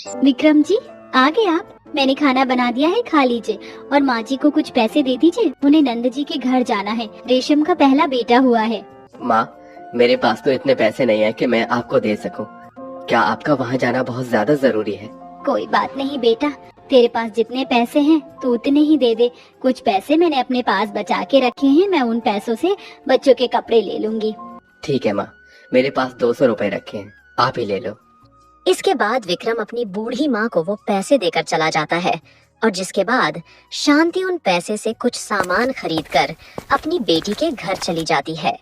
विक्रम जी, आ गए आप। मैंने खाना बना दिया है, खा लीजिए और माँ जी को कुछ पैसे दे दीजिए। उन्हें नंद जी के घर जाना है, रेशम का पहला बेटा हुआ है। माँ, मेरे पास तो इतने पैसे नहीं है कि मैं आपको दे सकूं। क्या आपका वहाँ जाना बहुत ज्यादा जरूरी है? कोई बात नहीं बेटा, तेरे पास जितने पैसे हैं तो उतने ही दे दे। कुछ पैसे मैंने अपने पास बचा के रखे हैं, मैं उन पैसों से बच्चों के कपड़े ले लूंगी। ठीक है माँ, मेरे पास 200 रुपए रखे हैं, आप ही ले लो। इसके बाद विक्रम अपनी बूढ़ी माँ को वो पैसे देकर चला जाता है और जिसके बाद शांति उन पैसे से कुछ सामान खरीदकर अपनी बेटी के घर चली जाती है।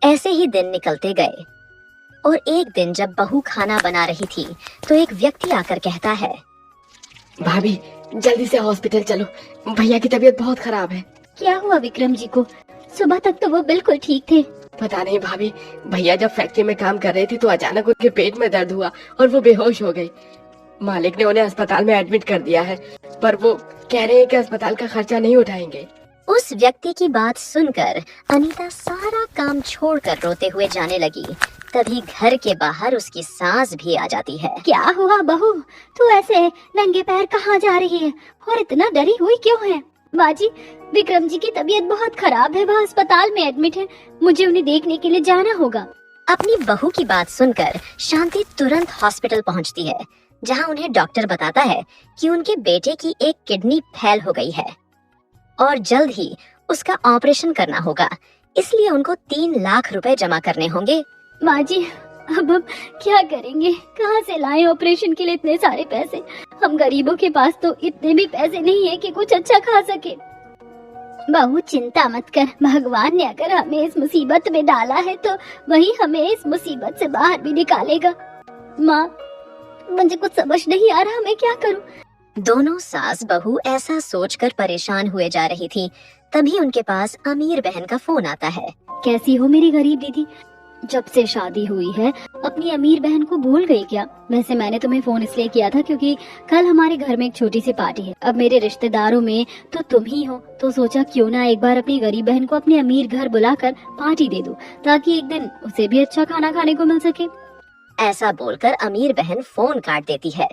ऐसे ही दिन निकलते गए और एक दिन जब बहू खाना बना रही थी तो एक व्यक्ति आकर कहता है, भाभी जल्दी से हॉस्पिटल चलो, भैया की तबीयत बहुत खराब है। क्या हुआ विक्रम जी को? सुबह तक तो वो बिल्कुल ठीक थे। पता नहीं भाभी, भैया जब फैक्ट्री में काम कर रहे थे तो अचानक उनके पेट में दर्द हुआ और वो बेहोश हो गई। मालिक ने उन्हें अस्पताल में एडमिट कर दिया है, पर वो कह रहे हैं कि अस्पताल का खर्चा नहीं उठाएंगे। उस व्यक्ति की बात सुनकर अनीता सारा काम छोड़कर रोते हुए जाने लगी। तभी घर के बाहर उसकी सास भी आ जाती है। क्या हुआ बहू, तू ऐसे नंगे पैर कहाँ जा रही है और इतना डरी हुई क्यों है? माँ जी, विक्रम जी की तबीयत बहुत खराब है, वह अस्पताल में एडमिट है, मुझे उन्हें देखने के लिए जाना होगा। अपनी बहू की बात सुनकर शांति तुरंत हॉस्पिटल पहुंचती है, जहां उन्हें डॉक्टर बताता है कि उनके बेटे की एक किडनी फेल हो गई है और जल्द ही उसका ऑपरेशन करना होगा, इसलिए उनको 3 लाख रुपए जमा करने होंगे। माँ जी, अब हम क्या करेंगे? कहाँ से लाएं ऑपरेशन के लिए इतने सारे पैसे? हम गरीबों के पास तो इतने भी पैसे नहीं है कि कुछ अच्छा खा सके। बहू चिंता मत कर, भगवान ने अगर हमें इस मुसीबत में डाला है तो वही हमें इस मुसीबत से बाहर भी निकालेगा। माँ, मुझे कुछ समझ नहीं आ रहा, मैं क्या करूँ? दोनों सास बहू ऐसा सोचकर परेशान हुए जा रही थी। तभी उनके पास अमीर बहन का फोन आता है। कैसी हो मेरी गरीब दीदी? जब से शादी हुई है अपनी अमीर बहन को भूल गई क्या? वैसे मैंने तुम्हें फोन इसलिए किया था क्योंकि कल हमारे घर में एक छोटी सी पार्टी है। अब मेरे रिश्तेदारों में तो तुम ही हो, तो सोचा क्यों ना एक बार अपनी गरीब बहन को अपने अमीर घर बुलाकर पार्टी दे दूं, ताकि एक दिन उसे भी अच्छा खाना खाने को मिल सके। ऐसा बोलकर अमीर बहन फोन काट देती है।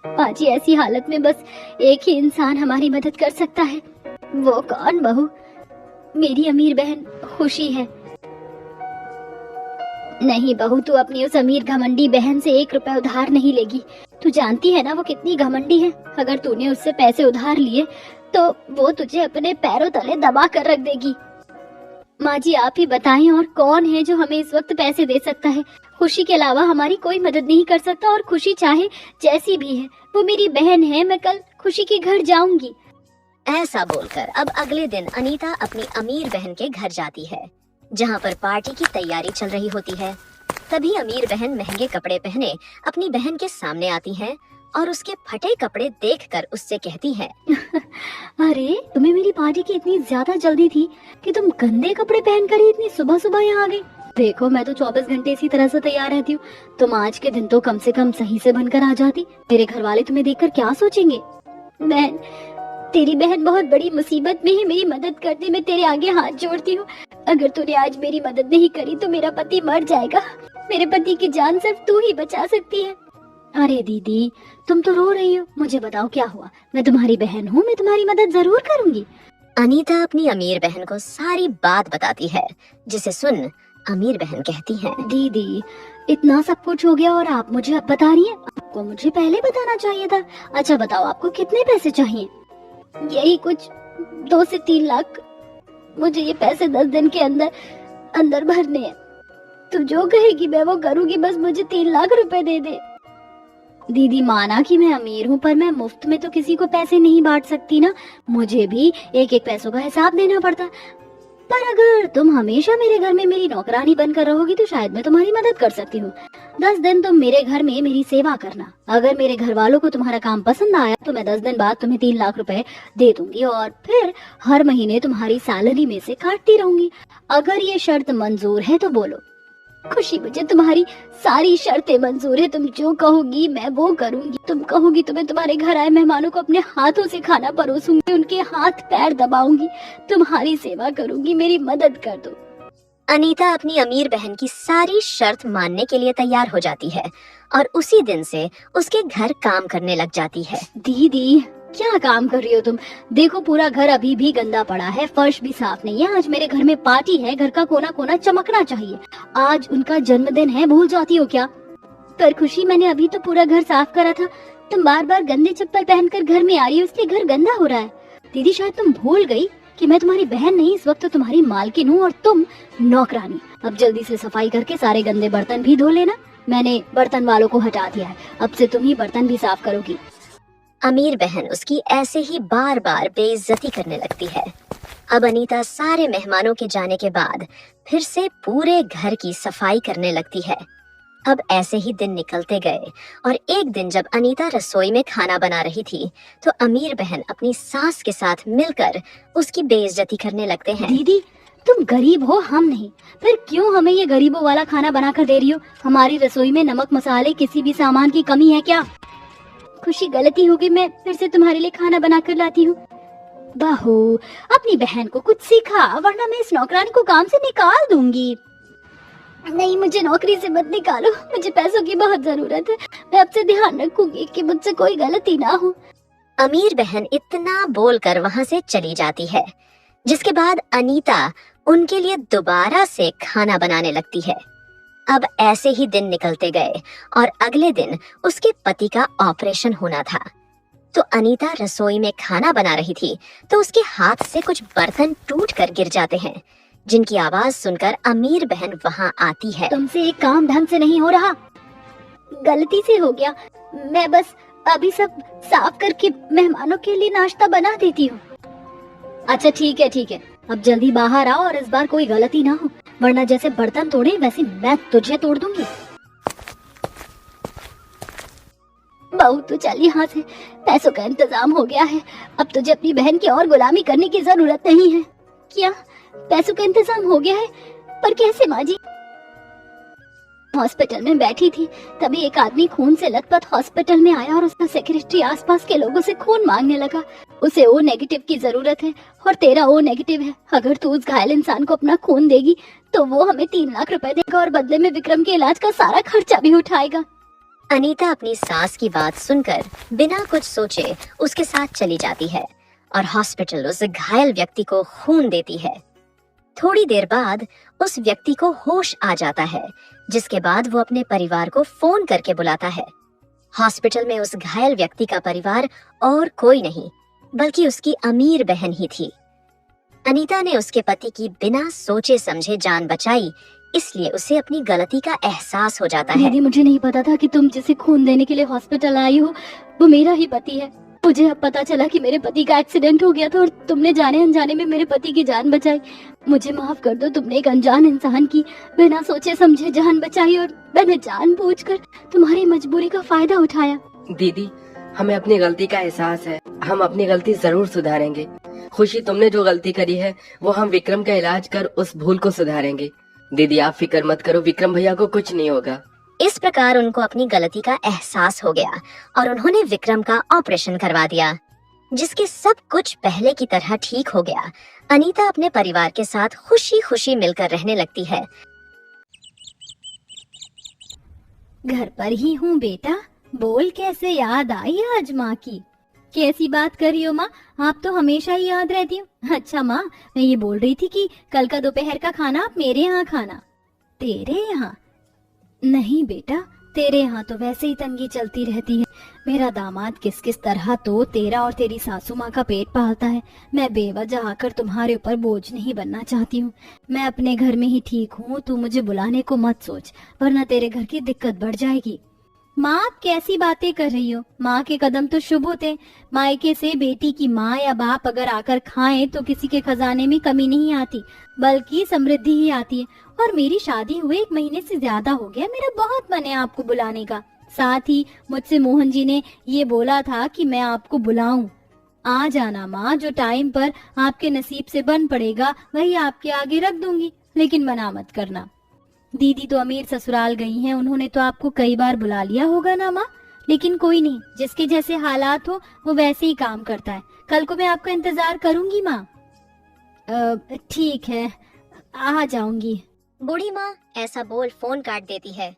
पाजी, ऐसी हालत में बस एक ही इंसान हमारी मदद कर सकता है। वो कौन बहू? मेरी अमीर बहन खुशी है। नहीं बहू, तू अपनी उस अमीर घमंडी बहन से 1 रुपए उधार नहीं लेगी। तू जानती है ना वो कितनी घमंडी है। अगर तूने उससे पैसे उधार लिए तो वो तुझे अपने पैरों तले दबा कर रख देगी। माँ जी, आप ही बताएं और कौन है जो हमें इस वक्त पैसे दे सकता है? खुशी के अलावा हमारी कोई मदद नहीं कर सकता, और खुशी चाहे जैसी भी है वो मेरी बहन है। मैं कल खुशी के घर जाऊंगी। ऐसा बोलकर अब अगले दिन अनीता अपनी अमीर बहन के घर जाती है, जहां पर पार्टी की तैयारी चल रही होती है। तभी अमीर बहन महंगे कपड़े पहने अपनी बहन के सामने आती है और उसके फटे कपड़े देखकर उससे कहती है, अरे, तुम्हें मेरी पार्टी की इतनी ज्यादा जल्दी थी कि तुम गंदे कपड़े पहनकर ही इतनी सुबह सुबह यहाँ आ गई। देखो, मैं तो 24 घंटे इसी तरह से तैयार रहती हूँ। तुम आज के दिन तो कम से कम सही से बनकर आ जाती। मेरे घर वाले तुम्हें देखकर क्या सोचेंगे? बहन, तेरी बहन बहुत बड़ी मुसीबत में है, मेरी मदद कर दे, मैं तेरे आगे हाथ जोड़ती हूँ। अगर तूने आज मेरी मदद नहीं करी तो मेरा पति मर जाएगा। मेरे पति की जान सिर्फ तू ही बचा सकती है। अरे दीदी, तुम तो रो रही हो, मुझे बताओ क्या हुआ? मैं तुम्हारी बहन हूँ, मैं तुम्हारी मदद जरूर करूंगी। अनीता अपनी अमीर बहन को सारी बात बताती है, जिसे सुन अमीर बहन कहती है, दीदी, इतना सब कुछ हो गया और आप मुझे अब बता रही हैं? आपको मुझे पहले बताना चाहिए था। अच्छा बताओ, आपको कितने पैसे चाहिए? यही कुछ 2 से 3 लाख। मुझे ये पैसे 10 दिन के अंदर अंदर भरने हैं। तू जो कहेगी मैं वो करूंगी, बस मुझे 3 लाख रुपए दे दे। दीदी, माना कि मैं अमीर हूँ, पर मैं मुफ्त में तो किसी को पैसे नहीं बांट सकती ना। मुझे भी एक एक पैसों का हिसाब देना पड़ता। पर अगर तुम हमेशा मेरे घर में मेरी नौकरानी बनकर रहोगी तो शायद मैं तुम्हारी मदद कर सकती हूँ। 10 दिन तुम मेरे घर में मेरी सेवा करना। अगर मेरे घर वालों को तुम्हारा काम पसंद आया तो मैं 10 दिन बाद तुम्हें 3 लाख रुपए दे दूंगी और फिर हर महीने तुम्हारी सैलरी में से काटती रहूंगी। अगर ये शर्त मंजूर है तो बोलो। खुशी, मुझे तुम्हारी सारी शर्तें मंजूर है। तुम जो कहोगी मैं वो करूंगी। तुम कहोगी तो मैं तुम्हारे घर आए मेहमानों को अपने हाथों से खाना परोसूंगी, उनके हाथ पैर दबाऊंगी, तुम्हारी सेवा करूंगी। मेरी मदद कर दो। अनीता अपनी अमीर बहन की सारी शर्त मानने के लिए तैयार हो जाती है और उसी दिन से उसके घर काम करने लग जाती है। दीदी क्या काम कर रही हो तुम? देखो पूरा घर अभी भी गंदा पड़ा है, फर्श भी साफ नहीं है। आज मेरे घर में पार्टी है, घर का कोना कोना चमकना चाहिए। आज उनका जन्मदिन है, भूल जाती हो क्या? पर खुशी, मैंने अभी तो पूरा घर साफ करा था। तुम बार बार गंदे चप्पल पहनकर घर में आ रही हो, इसलिए घर गंदा हो रहा है। दीदी शायद तुम भूल गई कि मैं तुम्हारी बहन नहीं, इस वक्त तो तुम्हारी मालकिन हूँ और तुम नौकरानी। अब जल्दी से सफाई करके सारे गंदे बर्तन भी धो लेना। मैंने बर्तन वालों को हटा दिया है, अब से तुम ही बर्तन भी साफ करोगी। अमीर बहन उसकी ऐसे ही बार बार बेइज्जती करने लगती है। अब अनीता सारे मेहमानों के जाने के बाद फिर से पूरे घर की सफाई करने लगती है। अब ऐसे ही दिन निकलते गए और एक दिन जब अनीता रसोई में खाना बना रही थी तो अमीर बहन अपनी सास के साथ मिलकर उसकी बेइज्जती करने लगते हैं। दीदी तुम गरीब हो, हम नहीं, फिर क्यों हमें ये गरीबों वाला खाना बना कर दे रही हो? हमारी रसोई में नमक मसाले किसी भी सामान की कमी है क्या? खुशी गलती होगी, मैं फिर से तुम्हारे लिए खाना बना कर लाती हूँ। बहू अपनी बहन को कुछ सिखा, वरना मैं इस नौकरानी को काम से निकाल दूंगी। नहीं, मुझे नौकरी से मत निकालो, मुझे पैसों की बहुत जरूरत है। मैं अब से ध्यान रखूंगी कि मुझसे कोई गलती ना हो। अमीर बहन इतना बोलकर वहां से चली जाती है, जिसके बाद अनीता उनके लिए दोबारा से खाना बनाने लगती है। अब ऐसे ही दिन निकलते गए और अगले दिन उसके पति का ऑपरेशन होना था। तो अनीता रसोई में खाना बना रही थी तो उसके हाथ से कुछ बर्तन टूट कर गिर जाते हैं, जिनकी आवाज सुनकर अमीर बहन वहां आती है। तुमसे एक काम ढंग से नहीं हो रहा, गलती से हो गया। मैं बस अभी सब साफ करके मेहमानों के लिए नाश्ता बना देती हूँ। अच्छा ठीक है, अब जल्दी बाहर आओ और इस बार कोई गलती ना हो, वरना जैसे बर्तन तोड़े वैसे मैं तुझे तोड़ दूंगी। बहू तू चल यहाँ से, पैसों का इंतजाम हो गया है। अब तुझे अपनी बहन की और गुलामी करने की जरूरत नहीं है। क्या पैसों का इंतजाम हो गया है? पर कैसे माँ जी? हॉस्पिटल में बैठी थी, तभी एक आदमी खून से लथपथ हॉस्पिटल में आया और उसका सेक्रेटरी आसपास के लोगों से खून मांगने लगा। उसे ओ नेगेटिव की जरूरत है और तेरा ओ नेगेटिव है। अगर तू उस घायल इंसान को अपना खून देगी तो वो हमें 3 लाख रुपए देगा और बदले में विक्रम के इलाज का सारा खर्चा भी उठाएगा। अनीता अपनी सास की बात सुनकर बिना कुछ सोचे उसके साथ चली जाती है और हॉस्पिटल उस घायल व्यक्ति को खून देती है। थोड़ी देर बाद उस व्यक्ति को होश आ जाता है, जिसके बाद वो अपने परिवार को फोन करके बुलाता है। हॉस्पिटल में उस घायल व्यक्ति का परिवार और कोई नहीं बल्कि उसकी अमीर बहन ही थी। अनीता ने उसके पति की बिना सोचे समझे जान बचाई, इसलिए उसे अपनी गलती का एहसास हो जाता है। दीदी मुझे नहीं पता था कि तुम जिसे खून देने के लिए हॉस्पिटल आई हो वो मेरा ही पति है। मुझे अब पता चला कि मेरे पति का एक्सीडेंट हो गया था और तुमने जाने अनजाने में मेरे पति की जान बचाई। मुझे माफ कर दो, तुमने एक अनजान इंसान की बिना सोचे समझे जान बचाई और मैंने जानबूझकर तुम्हारी मजबूरी का फायदा उठाया। दीदी हमें अपनी गलती का एहसास है, हम अपनी गलती जरूर सुधारेंगे। खुशी तुमने जो गलती करी है वो हम विक्रम का इलाज कर उस भूल को सुधारेंगे। दीदी आप फिक्र मत करो, विक्रम भैया को कुछ नहीं होगा। इस प्रकार उनको अपनी गलती का एहसास हो गया और उन्होंने विक्रम का ऑपरेशन करवा दिया, जिसके सब कुछ पहले की तरह ठीक हो गया। अनीता अपने परिवार के साथ खुशी खुशी मिलकर रहने लगती है। घर पर ही हूँ बेटा, बोल कैसे याद आई आज माँ की? कैसी बात कर रही हो माँ, आप तो हमेशा ही याद रहती हो। अच्छा माँ, मैं ये बोल रही थी कि कल का दोपहर का खाना आप मेरे यहाँ खाना। तेरे यहाँ? नहीं बेटा, तेरे यहाँ तो वैसे ही तंगी चलती रहती है। मेरा दामाद किस किस तरह तो तेरा और तेरी सासू माँ का पेट पालता है। मैं बेवजह आकर तुम्हारे ऊपर बोझ नहीं बनना चाहती हूँ। मैं अपने घर में ही ठीक हूँ, तू मुझे बुलाने को मत सोच, वरना तेरे घर की दिक्कत बढ़ जाएगी। माँ आप कैसी बातें कर रही हो? माँ के कदम तो शुभ होते। मायके से बेटी की माँ या बाप अगर आकर खाएं तो किसी के खजाने में कमी नहीं आती, बल्कि समृद्धि ही आती है। और मेरी शादी हुए 1 महीने से ज्यादा हो गया, मेरा बहुत मन है आपको बुलाने का। साथ ही मुझसे मोहन जी ने ये बोला था कि मैं आपको बुलाऊं। आ जाना माँ, जो टाइम पर आपके नसीब से बन पड़ेगा वही आपके आगे रख दूंगी, लेकिन मना मत करना। दीदी तो अमीर ससुराल गई हैं, उन्होंने तो आपको कई बार बुला लिया होगा ना माँ। लेकिन कोई नहीं, जिसके जैसे हालात हो वो वैसे ही काम करता है। कल को मैं आपका इंतजार करूंगी माँ। ठीक है, आ जाऊंगी। बूढ़ी माँ ऐसा बोल फोन काट देती है,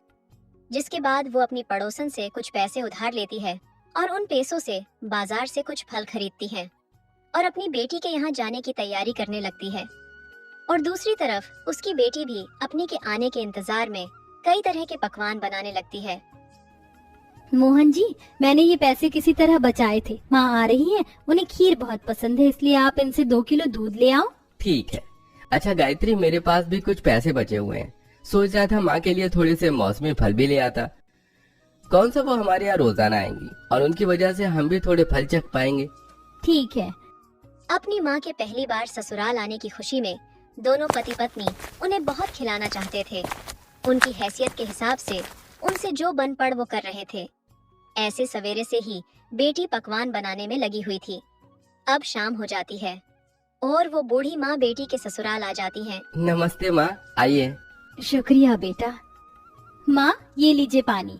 जिसके बाद वो अपनी पड़ोसन से कुछ पैसे उधार लेती है और उन पैसों से बाजार से कुछ फल खरीदती है और अपनी बेटी के यहाँ जाने की तैयारी करने लगती है। और दूसरी तरफ उसकी बेटी भी अपने के आने के इंतजार में कई तरह के पकवान बनाने लगती है। मोहन जी, मैंने ये पैसे किसी तरह बचाए थे। माँ आ रही हैं, उन्हें खीर बहुत पसंद है, इसलिए आप इनसे 2 किलो दूध ले आओ। ठीक है। अच्छा गायत्री, मेरे पास भी कुछ पैसे बचे हुए हैं, सोच रहा था माँ के लिए थोड़े से मौसमी फल भी ले आता। कौन सा वो हमारे यहाँ रोजाना आएंगी और उनकी वजह से हम भी थोड़े फल चख पाएंगे। ठीक है। अपनी माँ के पहली बार ससुराल आने की खुशी में दोनों पति पत्नी उन्हें बहुत खिलाना चाहते थे। उनकी हैसियत के हिसाब से उनसे जो बन पड़ वो कर रहे थे। ऐसे सवेरे से ही बेटी पकवान बनाने में लगी हुई थी। अब शाम हो जाती है और वो बूढ़ी माँ बेटी के ससुराल आ जाती है। नमस्ते माँ, आइए। शुक्रिया बेटा। माँ, ये लीजिए पानी।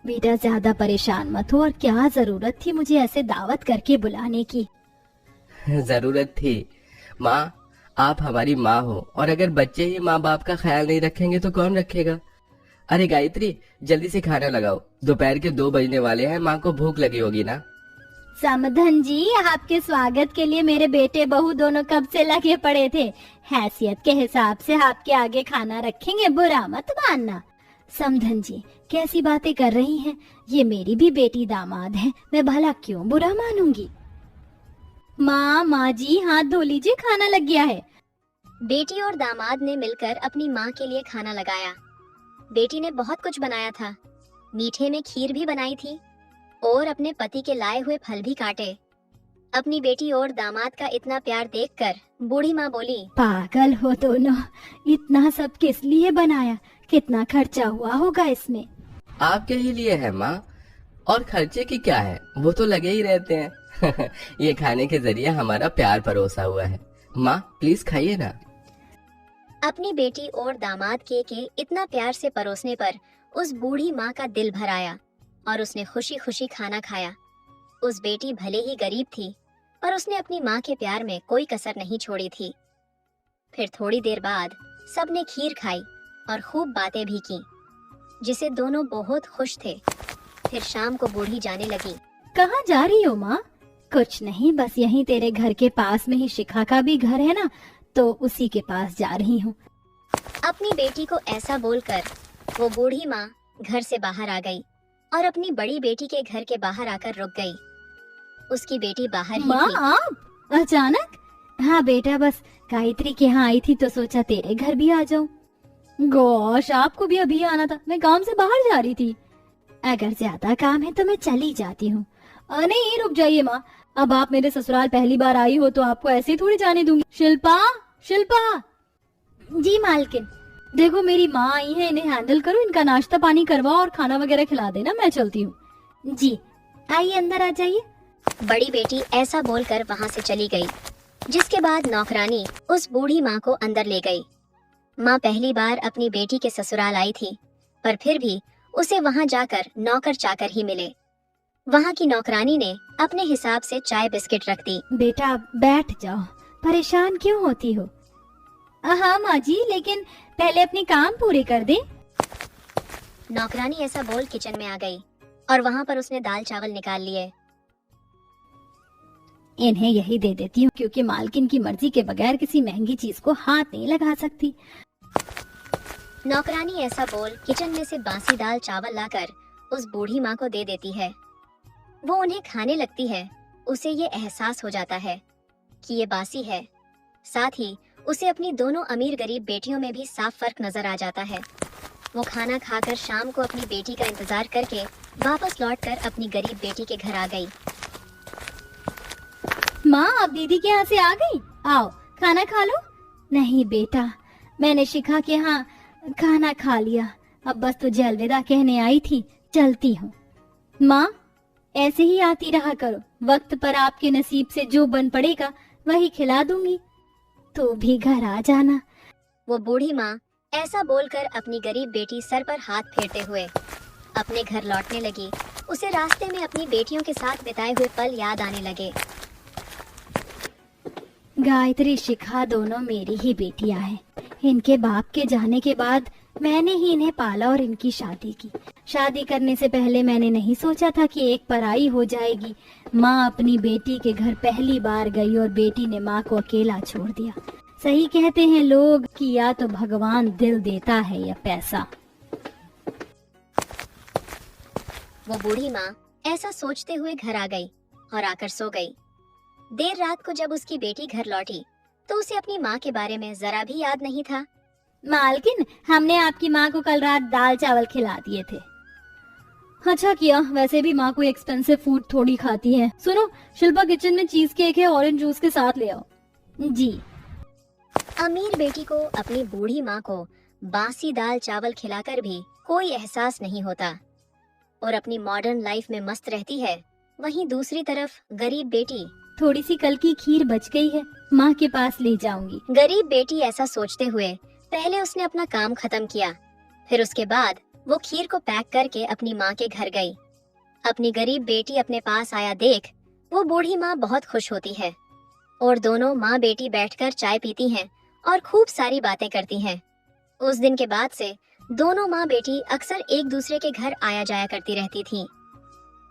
बेटा, ज्यादा परेशान मत हो, और क्या जरूरत थी मुझे ऐसे दावत करके बुलाने की। जरूरत थी माँ, आप हमारी माँ हो और अगर बच्चे ही माँ बाप का ख्याल नहीं रखेंगे तो कौन रखेगा। अरे गायत्री, जल्दी से खाना लगाओ, दोपहर के 2 बजने वाले हैं, माँ को भूख लगी होगी ना। समधन जी, आपके स्वागत के लिए मेरे बेटे बहू दोनों कब से लगे पड़े थे। हैसियत के हिसाब से आपके आगे खाना रखेंगे, बुरा मत मानना। समधन जी, कैसी बातें कर रही हैं, ये मेरी भी बेटी दामाद है, मैं भला क्यों बुरा मानूंगी। माँ जी, हाथ धो लीजिए, खाना लग गया है। बेटी और दामाद ने मिलकर अपनी माँ के लिए खाना लगाया। बेटी ने बहुत कुछ बनाया था, मीठे में खीर भी बनाई थी और अपने पति के लाए हुए फल भी काटे। अपनी बेटी और दामाद का इतना प्यार देखकर बूढ़ी माँ बोली, पागल हो दोनों, इतना सब किस लिए बनाया, कितना खर्चा हुआ होगा इसमें। आपके ही लिए है माँ, और खर्चे की क्या है, वो तो लगे ही रहते हैं। ये खाने के जरिए हमारा प्यार परोसा हुआ है। माँ प्लीज खाइए ना। अपनी बेटी और दामाद के इतना प्यार से परोसने पर उस बूढ़ी माँ का दिल भर आया और उसने खुशी खुशी खाना खाया। उस बेटी भले ही गरीब थी, पर उसने अपनी माँ के प्यार में कोई कसर नहीं छोड़ी थी। फिर थोड़ी देर बाद सबने खीर खाई और खूब बातें भी की, जिसे दोनों बहुत खुश थे। फिर शाम को बूढ़ी जाने लगी। कहाँ जा रही हो माँ? कुछ नहीं, बस यहीं तेरे घर के पास में ही शिखा का भी घर है ना, तो उसी के पास जा रही हूँ। अपनी बेटी को ऐसा बोलकर वो बूढ़ी माँ घर से बाहर आ गई और अपनी बड़ी बेटी के घर के बाहर आकर रुक गई। उसकी बेटी बाहर ही माँ थी। आप अचानक? हाँ बेटा, बस गायत्री के यहाँ आई थी तो सोचा तेरे घर भी आ जाऊं। गोश, आपको भी अभी आना था, मैं काम से बाहर जा रही थी। अगर ज्यादा काम है तो मैं चली जाती हूँ। नहीं, रुक जाइए माँ, अब आप मेरे ससुराल पहली बार आई हो तो आपको ऐसे ही थोड़ी जाने दूंगी। शिल्पा, शिल्पा। जी मालकिन। देखो मेरी माँ आई है, इन्हें हैंडल करो, इनका नाश्ता पानी करवाओ और खाना वगैरह खिला देना, मैं चलती हूँ। जी, आइए अंदर आ जाइए। बड़ी बेटी ऐसा बोलकर वहाँ से चली गई, जिसके बाद नौकरानी उस बूढ़ी माँ को अंदर ले गई। माँ पहली बार अपनी बेटी के ससुराल आई थी, पर फिर भी उसे वहाँ जाकर नौकर चाकर ही मिले। वहाँ की नौकरानी ने अपने हिसाब से चाय बिस्किट रख दी। बेटा बैठ जाओ, परेशान क्यों होती हो? हाँ माँ जी, लेकिन पहले अपनी काम पूरे कर दे। नौकरानी ऐसा बोल किचन में आ गई और वहाँ पर उसने दाल चावल निकाल लिए। इन्हें यही दे देती हूँ, क्योंकि मालकिन की मर्जी के बगैर किसी महंगी चीज को हाथ नहीं लगा सकती। नौकरानी ऐसा बोल किचन में से बासी दाल चावल लाकर उस बूढ़ी माँ को दे देती है। वो उन्हें खाने लगती है। उसे ये एहसास हो जाता है कि ये बासी है। साथ ही उसे अपनी दोनों अमीर गरीब बेटियों में भी साफ फर्क नजर आ जाता है। वो खाना खाकर शाम को अपनी बेटी का इंतजार करके वापस लौटकर अपनी गरीब बेटी के घर आ गई। माँ, आप दीदी के यहाँ से आ गई? आओ खाना खा लो। नहीं बेटा, मैंने शिखा के यहाँ खाना खा लिया, अब बस तुझे अलविदा कहने आई थी, चलती हूँ। माँ, ऐसे ही आती रहा करो, वक्त पर आपके नसीब से जो बन पड़ेगा वही खिला दूंगी, तू भी घर आ जाना। वो बूढ़ी माँ ऐसा बोलकर अपनी गरीब बेटी सर पर हाथ फेरते हुए अपने घर लौटने लगी। उसे रास्ते में अपनी बेटियों के साथ बिताए हुए पल याद आने लगे। गायत्री शिखा दोनों मेरी ही बेटियां हैं। इनके बाप के जाने के बाद मैंने ही इन्हें पाला और इनकी शादी की। शादी करने से पहले मैंने नहीं सोचा था कि एक पराई हो जाएगी। माँ अपनी बेटी के घर पहली बार गई और बेटी ने माँ को अकेला छोड़ दिया। सही कहते हैं लोग कि या तो भगवान दिल देता है या पैसा। वो बूढ़ी माँ ऐसा सोचते हुए घर आ गई और आकर सो गई। देर रात को जब उसकी बेटी घर लौटी तो उसे अपनी माँ के बारे में जरा भी याद नहीं था। मालकिन, हमने आपकी माँ को कल रात दाल चावल खिला दिए थे। अच्छा किया, वैसे भी माँ कोई एक्सपेंसिव फूड थोड़ी खाती है। सुनो, शिल्पा किचन में चीज केक है, ऑरेंज जूस के साथ ले आओ। जी। अमीर बेटी को अपनी बूढ़ी माँ को बासी दाल चावल खिलाकर भी कोई एहसास नहीं होता और अपनी मॉडर्न लाइफ में मस्त रहती है। वहीं दूसरी तरफ गरीब बेटी, थोड़ी सी कल की खीर बच गई है, माँ के पास ले जाऊंगी। गरीब बेटी ऐसा सोचते हुए पहले उसने अपना काम खत्म किया, फिर उसके बाद वो खीर को पैक करके अपनी माँ के घर गई। अपनी गरीब बेटी अपने पास आया देख वो बूढ़ी माँ बहुत खुश होती है और दोनों माँ बेटी बैठकर चाय पीती हैं और खूब सारी बातें करती हैं। उस दिन के बाद से दोनों माँ बेटी अक्सर एक दूसरे के घर आया जाया करती रहती थीं।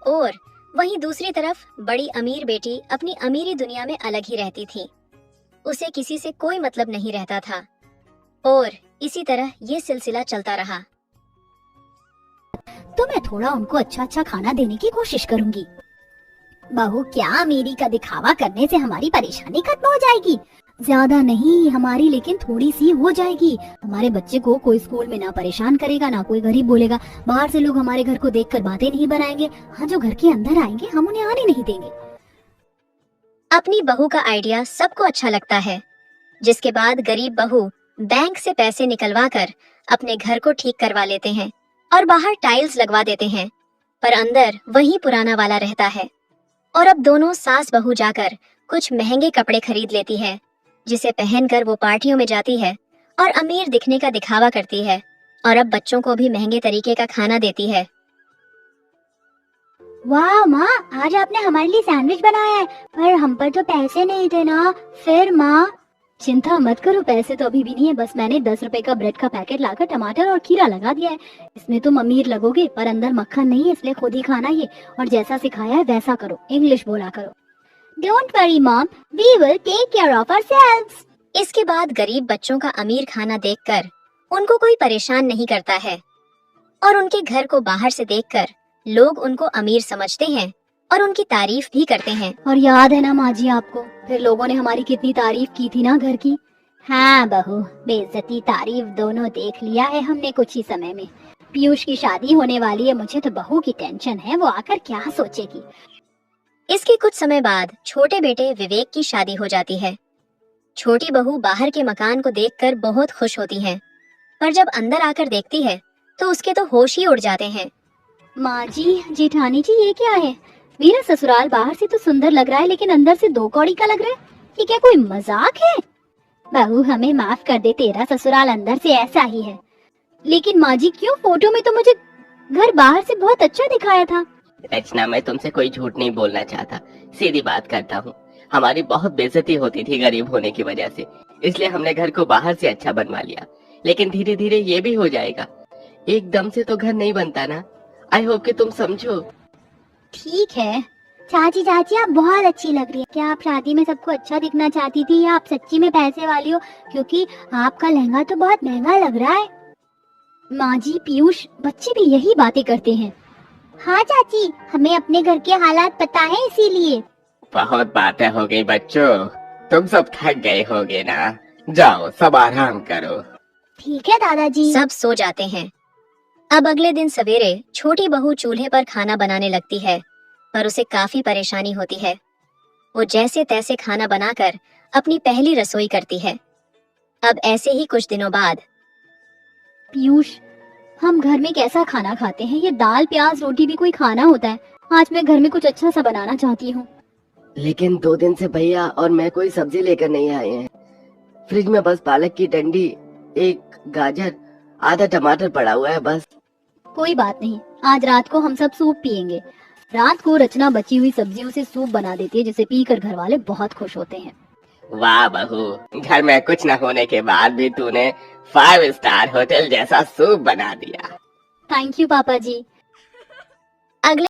और वहीं दूसरी तरफ बड़ी अमीर बेटी अपनी अमीरी दुनिया में अलग ही रहती थी। उसे किसी से कोई मतलब नहीं रहता था और इसी तरह ये सिलसिला चलता रहा। तो मैं थोड़ा उनको अच्छा अच्छा खाना देने की कोशिश करूंगी। बहू, क्या अमीरी का दिखावा करने से हमारी परेशानी खत्म हो जाएगी? ज्यादा नहीं हमारी, लेकिन थोड़ी सी हो जाएगी। हमारे बच्चे को कोई स्कूल में ना परेशान करेगा, ना कोई गरीब बोलेगा। बाहर से लोग हमारे घर को देखकर बातें नहीं बनाएंगे। हाँ, जो घर के अंदर आएंगे हम उन्हें आने नहीं देंगे। अपनी बहू का आइडिया सबको अच्छा लगता है, जिसके बाद गरीब बहू बैंक से पैसे निकलवा कर अपने घर को ठीक करवा लेते हैं और बाहर टाइल्स लगवा देते हैं, पर अंदर वही पुराना वाला रहता है। और अब दोनों सास बहू जाकर कुछ महंगे कपड़े खरीद लेती है, जिसे पहनकर वो पार्टियों में जाती है और अमीर दिखने का दिखावा करती है और अब बच्चों को भी महंगे तरीके का खाना देती है। वाह माँ, आज आपने हमारे लिए सैंडविच बनाया है, पर हम पर तो पैसे नहीं थे ना। फिर माँ, चिंता मत करो, पैसे तो अभी भी नहीं है। बस मैंने 10 रुपए का ब्रेड का पैकेट लाकर टमाटर और खीरा लगा दिया है। इसमें तुम अमीर लगोगे पर अंदर मक्खन नहीं है, इसलिए खुद ही खाना ये, और जैसा सिखाया है वैसा करो। इंग्लिश बोला करो। Don't worry mom, we will take care of ourselves. इसके बाद गरीब बच्चों का अमीर खाना देखकर उनको कोई परेशान नहीं करता है और उनके घर को बाहर से देखकर लोग उनको अमीर समझते हैं और उनकी तारीफ भी करते हैं। और याद है ना माँ जी आपको, फिर लोगों ने हमारी कितनी तारीफ की थी ना घर की। हाँ बहू, बेइज्जती तारीफ दोनों देख लिया है हमने कुछ ही समय में। पीयूष की शादी होने वाली है, मुझे तो बहू की टेंशन है, वो आकर क्या सोचेगी। इसके कुछ समय बाद छोटे बेटे विवेक की शादी हो जाती है। छोटी बहू बाहर के मकान को देखकर बहुत खुश होती है, पर जब अंदर आकर देखती है तो उसके तो होश ही उड़ जाते हैं। माँ जी, जेठानी जी, ये क्या है? मेरा ससुराल बाहर से तो सुंदर लग रहा है, लेकिन अंदर से 2 कौड़ी का लग रहा है। ये क्या कोई मजाक है? बहू, हमें माफ कर दे, तेरा ससुराल अंदर से ऐसा ही है। लेकिन माँ जी क्यों? फोटो में तो मुझे घर बाहर से बहुत अच्छा दिखाया था। रचना, मैं तुमसे कोई झूठ नहीं बोलना चाहता, सीधी बात करता हूँ। हमारी बहुत बेइज्जती होती थी गरीब होने की वजह से, इसलिए हमने घर को बाहर से अच्छा बनवा लिया। लेकिन धीरे धीरे ये भी हो जाएगा। एकदम से तो घर नहीं बनता ना। आई होप कि तुम समझो। ठीक है चाची, चाची आप बहुत अच्छी लग रही है। क्या आप शादी में सबको अच्छा दिखना चाहती थी या आप सच्ची में पैसे वाली हो? क्योंकि आपका लहंगा तो बहुत महंगा लग रहा है। माँ जी, पीयूष, बच्चे भी यही बातें करते हैं। हाँ चाची, हमें अपने घर के हालात पता है, इसीलिए। बहुत बातें हो गई बच्चों, तुम सब थक गए होगे ना। जाओ सब आराम करो। ठीक है दादाजी। सब सो जाते हैं। अब अगले दिन सवेरे छोटी बहू चूल्हे पर खाना बनाने लगती है, पर उसे काफी परेशानी होती है। वो जैसे तैसे खाना बनाकर अपनी पहली रसोई करती है। अब ऐसे ही कुछ दिनों बाद, पीयूष, हम घर में कैसा खाना खाते हैं? ये दाल प्याज रोटी भी कोई खाना होता है? आज मैं घर में कुछ अच्छा सा बनाना चाहती हूँ। लेकिन 2 दिन से भैया और मैं कोई सब्जी लेकर नहीं आए हैं। फ्रिज में बस पालक की डंडी, 1 गाजर, आधा टमाटर पड़ा हुआ है बस। कोई बात नहीं, आज रात को हम सब सूप पियेंगे। रात को रचना बची हुई सब्जियों से सूप बना देती है, जिसे पीकर घर वाले बहुत खुश होते हैं। वाह बहू, घर में कुछ न होने के बाद भी तूने 5 स्टार होटल जैसा सूप बना दिया। थैंक यू पापा जी।